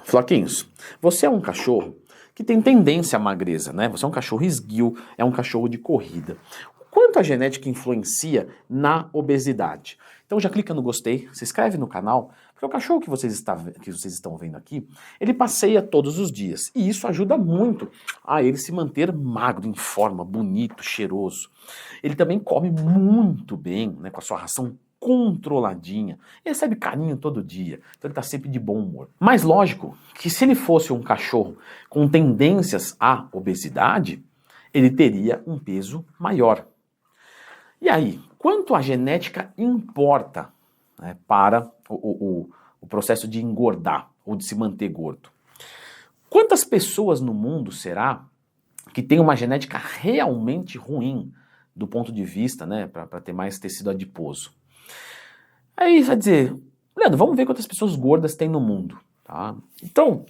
Floquinhos, você é um cachorro que tem tendência à magreza, né? Você é um cachorro esguio, é um cachorro de corrida. O quanto a genética influencia na obesidade? Então já clica no gostei, se inscreve no canal, porque o cachorro que vocês estão vendo aqui, ele passeia todos os dias. E isso ajuda muito a ele se manter magro, em forma, bonito, cheiroso. Ele também come muito bem, né, com a sua ração controladinha, e recebe carinho todo dia, então ele está sempre de bom humor. Mas lógico que se ele fosse um cachorro com tendências à obesidade, ele teria um peso maior. E aí, quanto a genética importa, né, para o processo de engordar ou de se manter gordo? Quantas pessoas no mundo será que tem uma genética realmente ruim do ponto de vista, né, para ter mais tecido adiposo? Aí vai dizer, Leandro, vamos ver quantas pessoas gordas tem no mundo. Tá? Então,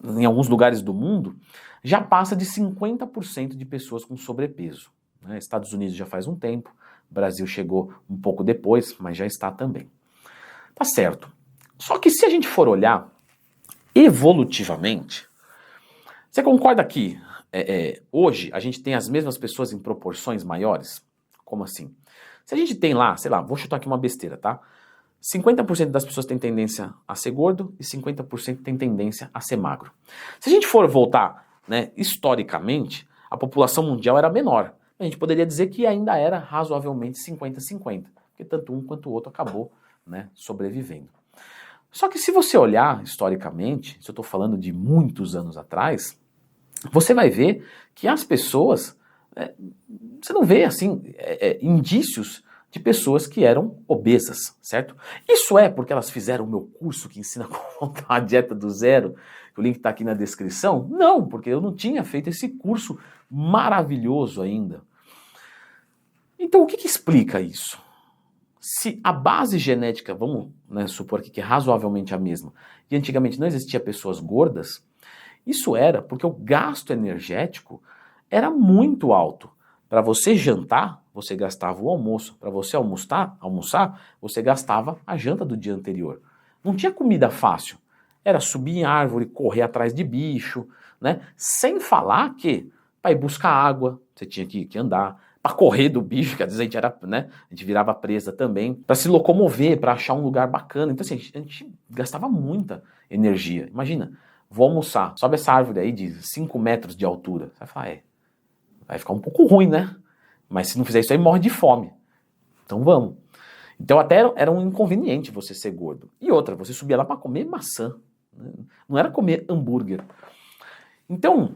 em alguns lugares do mundo, já passa de 50% de pessoas com sobrepeso. Né? Estados Unidos já faz um tempo, Brasil chegou um pouco depois, mas já está também. Tá certo. Só que se a gente for olhar evolutivamente, você concorda que hoje a gente tem as mesmas pessoas em proporções maiores? Como assim? Se a gente tem lá, sei lá, vou chutar aqui uma besteira, tá? 50% das pessoas têm tendência a ser gordo e 50% têm tendência a ser magro. Se a gente for voltar, né, historicamente, a população mundial era menor. A gente poderia dizer que ainda era razoavelmente 50-50, porque tanto um quanto o outro acabou, né, sobrevivendo. Só que se você olhar historicamente, se eu estou falando de muitos anos atrás, você vai ver que as pessoas, você não vê assim indícios de pessoas que eram obesas, certo? Isso é porque elas fizeram o meu curso que ensina como montar a dieta do zero, o link está aqui na descrição? Não, porque eu não tinha feito esse curso maravilhoso ainda. Então o que explica isso? Se a base genética, vamos, né, supor aqui que é razoavelmente a mesma, e antigamente não existia pessoas gordas, isso era porque o gasto energético era muito alto. Para você jantar, você gastava o almoço. Para você almoçar, você gastava a janta do dia anterior. Não tinha comida fácil. Era subir em árvore, correr atrás de bicho, né? Sem falar que para ir buscar água, você tinha que andar. Para correr do bicho, que às vezes a gente era, né? A gente virava presa também. Para se locomover, para achar um lugar bacana. Então assim, a gente gastava muita energia. Imagina, vou almoçar, sobe essa árvore aí de 5 metros de altura. Você vai falar, vai ficar um pouco ruim, né? Mas se não fizer isso aí, morre de fome. Então vamos. Então até era um inconveniente você ser gordo. E outra, você subia lá para comer maçã. Né? Não era comer hambúrguer. Então,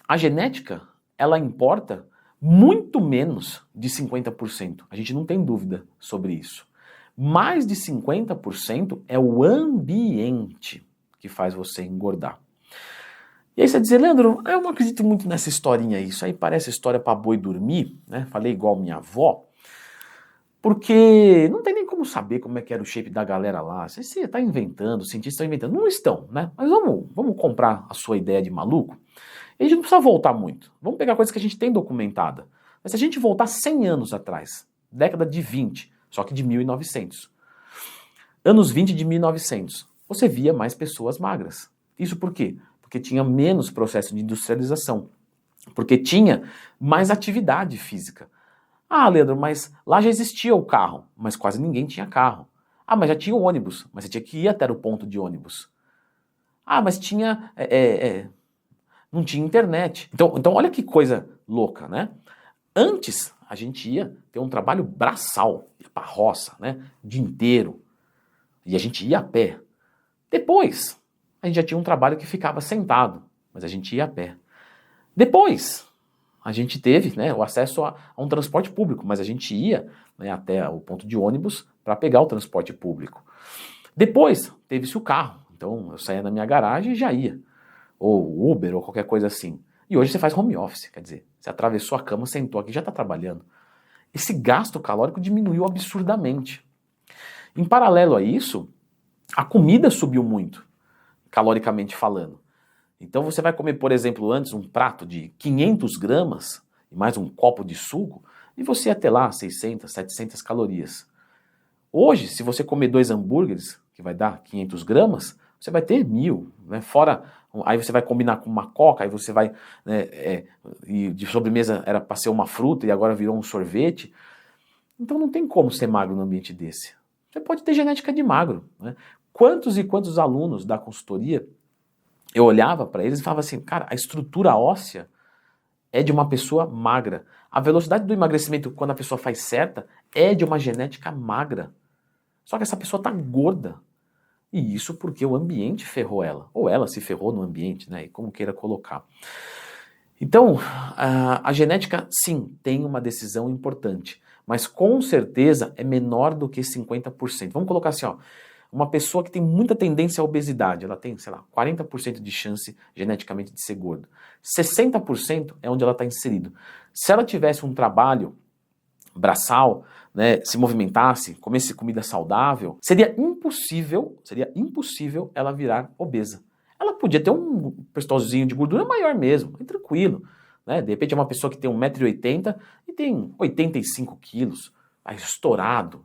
a genética, ela importa muito menos de 50%. A gente não tem dúvida sobre isso. Mais de 50% é o ambiente que faz você engordar. E aí você diz, Leandro, eu não acredito muito nessa historinha aí, isso aí parece história para boi dormir, né? Falei igual minha avó, porque não tem nem como saber como é que era o shape da galera lá. Você está inventando, os cientistas estão inventando. Não estão, né? Mas vamos comprar a sua ideia de maluco. E a gente não precisa voltar muito. Vamos pegar coisas que a gente tem documentada. Mas se a gente voltar 100 anos atrás, década de 20, só que de 1900, anos 20 de 1900, você via mais pessoas magras. Isso por quê? Porque tinha menos processo de industrialização. Porque tinha mais atividade física. Ah, Leandro, mas lá já existia o carro, mas quase ninguém tinha carro. Ah, mas já tinha o ônibus, mas você tinha que ir até o ponto de ônibus. Ah, mas tinha... não tinha internet. Então olha que coisa louca, né? Antes, a gente ia ter um trabalho braçal, ia pra roça, né? O dia inteiro. E a gente ia a pé. Depois, a gente já tinha um trabalho que ficava sentado, mas a gente ia a pé. Depois, a gente teve, né, o acesso a um transporte público, mas a gente ia, né, até o ponto de ônibus para pegar o transporte público. Depois, teve-se o carro. Então, eu saía da minha garagem e já ia. Ou Uber, ou qualquer coisa assim. E hoje você faz home office, quer dizer, você atravessou a cama, sentou aqui e já está trabalhando. Esse gasto calórico diminuiu absurdamente. Em paralelo a isso, a comida subiu muito, caloricamente falando. Então você vai comer, por exemplo, antes um prato de 500 gramas e mais um copo de suco e você ia ter lá 600, 700 calorias. Hoje, se você comer 2 hambúrgueres, que vai dar 500 gramas, você vai ter 1.000, né? Fora, aí você vai combinar com uma coca, aí você vai, né, e de sobremesa era para ser uma fruta e agora virou um sorvete. Então não tem como ser magro num ambiente desse. Você pode ter genética de magro, né? Quantos e quantos alunos da consultoria, eu olhava para eles e falava assim, cara, a estrutura óssea é de uma pessoa magra. A velocidade do emagrecimento, quando a pessoa faz certa, é de uma genética magra. Só que essa pessoa tá gorda. E isso porque o ambiente ferrou ela. Ou ela se ferrou no ambiente, né? E como queira colocar. Então, a genética, sim, tem uma decisão importante. Mas com certeza é menor do que 50%. Vamos colocar assim, ó. Uma pessoa que tem muita tendência à obesidade, ela tem, sei lá, 40% de chance geneticamente de ser gorda. 60% é onde ela está inserido. Se ela tivesse um trabalho braçal, né, se movimentasse, comesse comida saudável, seria impossível ela virar obesa. Ela podia ter um percentualzinho de gordura maior mesmo, mas tranquilo. Né? De repente é uma pessoa que tem 1,80 m e tem 85 quilos, aí estourado,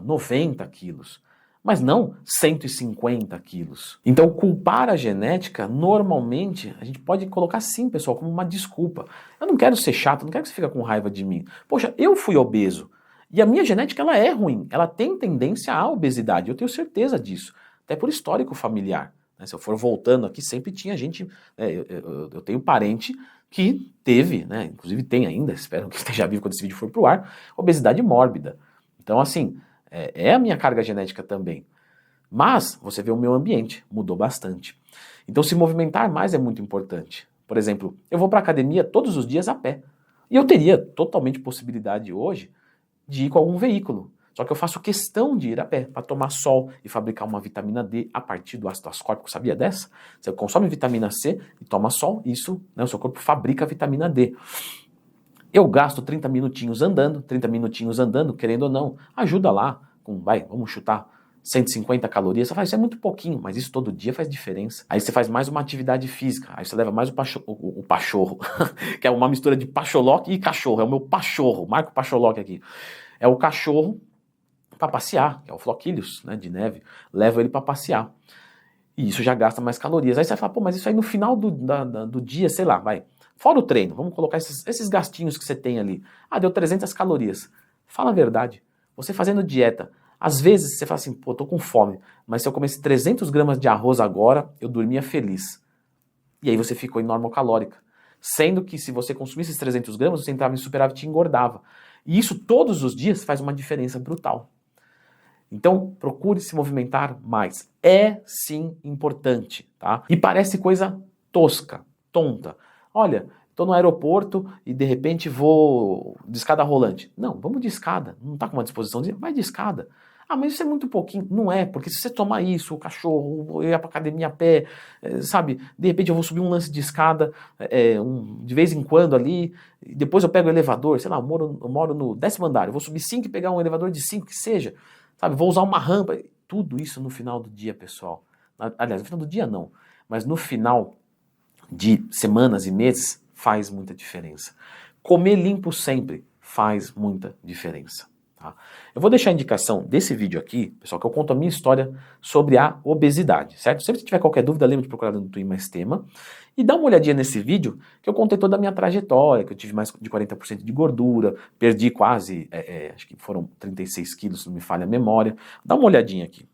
90 quilos. Mas não 150 quilos. Então, culpar a genética, normalmente, a gente pode colocar sim, pessoal, como uma desculpa. Eu não quero ser chato, não quero que você fique com raiva de mim. Poxa, eu fui obeso. E a minha genética, ela é ruim. Ela tem tendência à obesidade. Eu tenho certeza disso. Até por histórico familiar. Né? Se eu for voltando aqui, sempre tinha gente... eu tenho parente que teve, né? Inclusive tem ainda, espero que esteja vivo quando esse vídeo for pro ar, obesidade mórbida. Então, assim... é a minha carga genética também. Mas você vê o meu ambiente, mudou bastante. Então se movimentar mais é muito importante. Por exemplo, eu vou para a academia todos os dias a pé. E eu teria totalmente possibilidade hoje de ir com algum veículo. Só que eu faço questão de ir a pé para tomar sol e fabricar uma vitamina D a partir do ácido ascórbico. Sabia dessa? Você consome vitamina C e toma sol, isso, né, o seu corpo fabrica vitamina D. Eu gasto 30 minutinhos andando, querendo ou não, ajuda lá, vamos chutar 150 calorias, você faz, isso é muito pouquinho, mas isso todo dia faz diferença. Aí você faz mais uma atividade física, aí você leva mais o pachorro, que é uma mistura de pacholoque e cachorro, é o meu pachorro, marca o pacholoque aqui. É o cachorro para passear, que é o floquílios, né, de neve, leva ele para passear. E isso já gasta mais calorias. Aí você vai falar, pô, mas isso aí no final do dia, sei lá, fora o treino, vamos colocar esses gastinhos que você tem ali. Ah, deu 300 calorias. Fala a verdade. Você fazendo dieta, às vezes você fala assim, pô, tô com fome, mas se eu comesse 300 gramas de arroz agora, eu dormia feliz. E aí você ficou em normocalórica. Sendo que se você consumisse esses 300 gramas, você entrava em superávit e engordava. E isso todos os dias faz uma diferença brutal. Então, procure se movimentar mais. É sim importante, tá? E parece coisa tosca, tonta. Olha, estou no aeroporto e de repente vou de escada rolante. Não, vamos de escada. Não está com uma disposiçãozinha? Vai de escada. Ah, mas isso é muito pouquinho. Não é, porque se você tomar isso, o cachorro, eu ia para academia a pé, sabe? De repente eu vou subir um lance de escada de vez em quando ali, depois eu pego o elevador, sei lá, eu moro no 10º andar, eu vou subir 5 e pegar um elevador de 5, que seja. Sabe, vou usar uma rampa, tudo isso no final do dia, pessoal. Aliás, no final do dia não, mas no final de semanas e meses faz muita diferença. Comer limpo sempre faz muita diferença. Tá? Eu vou deixar a indicação desse vídeo aqui, pessoal, que eu conto a minha história sobre a obesidade, certo? Sempre que tiver qualquer dúvida, lembra de procurar no Twin Mais Tema. E dá uma olhadinha nesse vídeo, que eu contei toda a minha trajetória, que eu tive mais de 40% de gordura, perdi quase, acho que foram 36 quilos, se não me falha a memória. Dá uma olhadinha aqui.